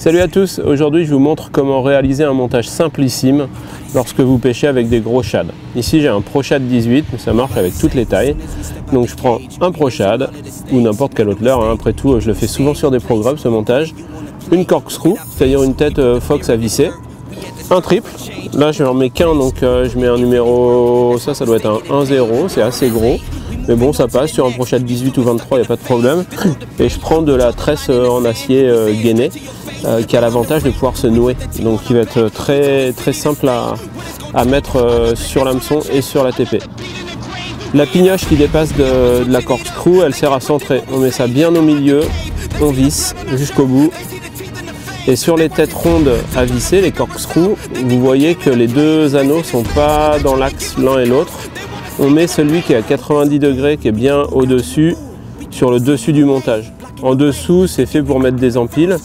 Salut à tous, aujourd'hui je vous montre comment réaliser un montage simplissime lorsque vous pêchez avec des gros shads. Ici j'ai un Pro Shad 18, ça marche avec toutes les tailles. Donc je prends un Pro Shad ou n'importe quel autre leurre, après tout je le fais souvent sur des programmes ce montage. Une corkscrew, c'est-à-dire une tête Fox à visser. Un triple, là je n'en mets qu'un donc je mets un numéro, ça doit être un 1-0, c'est assez gros. Mais bon, ça passe sur un Pro Shad 18 ou 23, il n'y a pas de problème. Et je prends de la tresse en acier gainé qui a l'avantage de pouvoir se nouer. Donc qui va être très simple à mettre sur l'hameçon et sur la TP. La pignoche qui dépasse de la corkscrew, elle sert à centrer. On met ça bien au milieu, on visse jusqu'au bout. Et sur les têtes rondes à visser, les corkscrews, vous voyez que les deux anneaux ne sont pas dans l'axe l'un et l'autre. On met celui qui est à 90 degrés, qui est bien au-dessus, sur le dessus du montage. En dessous, c'est fait pour mettre des empiles,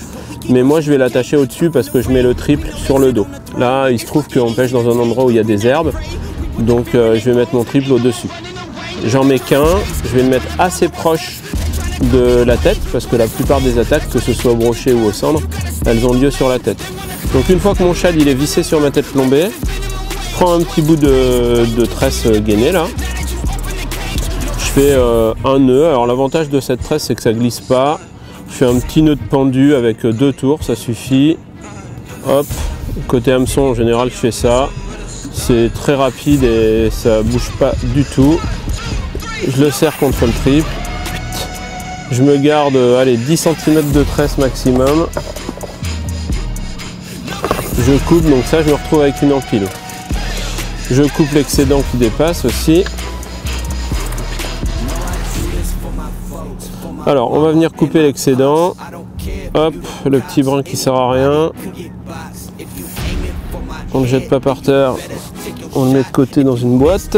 mais moi je vais l'attacher au-dessus parce que je mets le triple sur le dos. Là, il se trouve qu'on pêche dans un endroit où il y a des herbes, donc je vais mettre mon triple au-dessus. J'en mets qu'un, je vais le mettre assez proche de la tête, parce que la plupart des attaques, que ce soit au brochet ou au cendre, elles ont lieu sur la tête. Donc une fois que mon shad il est vissé sur ma tête plombée, je prends un petit bout de tresse gainée là, je fais un nœud. Alors l'avantage de cette tresse c'est que ça glisse pas, je fais un petit nœud de pendu avec 2 tours, ça suffit. Hop, côté hameçon en général je fais ça, c'est très rapide et ça bouge pas du tout. Je le serre contre le triple, je me garde allez, 10 cm de tresse maximum, je coupe, donc ça je me retrouve avec une empile. Je coupe l'excédent qui dépasse aussi. Alors on va venir couper l'excédent. Hop, le petit brin qui sert à rien. On ne le jette pas par terre. On le met de côté dans une boîte.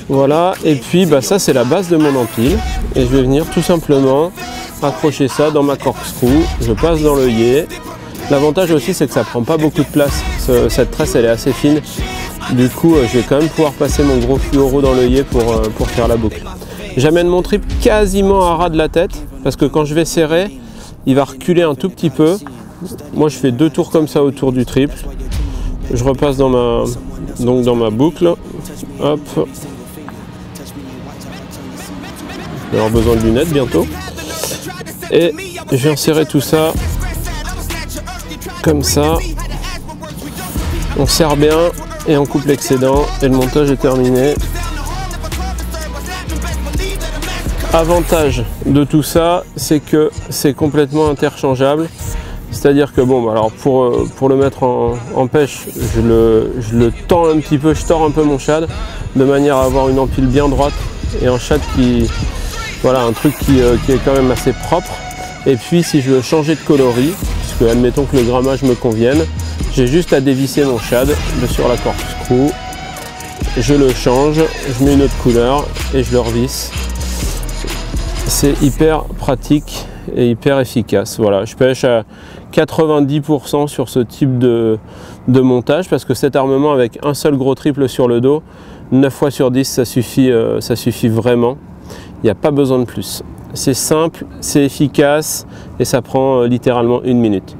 Voilà, et puis ça c'est la base de mon empile. Et je vais venir tout simplement accrocher ça dans ma corkscrew. Je passe dans l'œillet. L'avantage aussi c'est que ça prend pas beaucoup de place. Cette tresse elle est assez fine. Du coup, je vais quand même pouvoir passer mon gros fluoro dans l'œillet pour faire la boucle. J'amène mon triple quasiment à ras de la tête, parce que quand je vais serrer, il va reculer un tout petit peu. Moi, je fais 2 tours comme ça autour du triple. Je repasse dans ma boucle. Hop. Je vais avoir besoin de lunettes bientôt. Et je viens serrer tout ça comme ça. On serre bien. Et on coupe l'excédent et le montage est terminé. Avantage de tout ça, c'est que c'est complètement interchangeable. C'est-à-dire que alors pour le mettre en pêche, je le tends un petit peu, je tords un peu mon shad de manière à avoir une empile bien droite et un shad un truc qui est quand même assez propre. Et puis si je veux changer de coloris, puisque admettons que le grammage me convienne, j'ai juste à dévisser mon shad sur la corkscrew, je le change, je mets une autre couleur et je le revisse. C'est hyper pratique et hyper efficace. Voilà, je pêche à 90% sur ce type de montage parce que cet armement avec un seul gros triple sur le dos, 9 fois sur 10 ça suffit vraiment. Il n'y a pas besoin de plus. C'est simple, c'est efficace et ça prend littéralement 1 minute.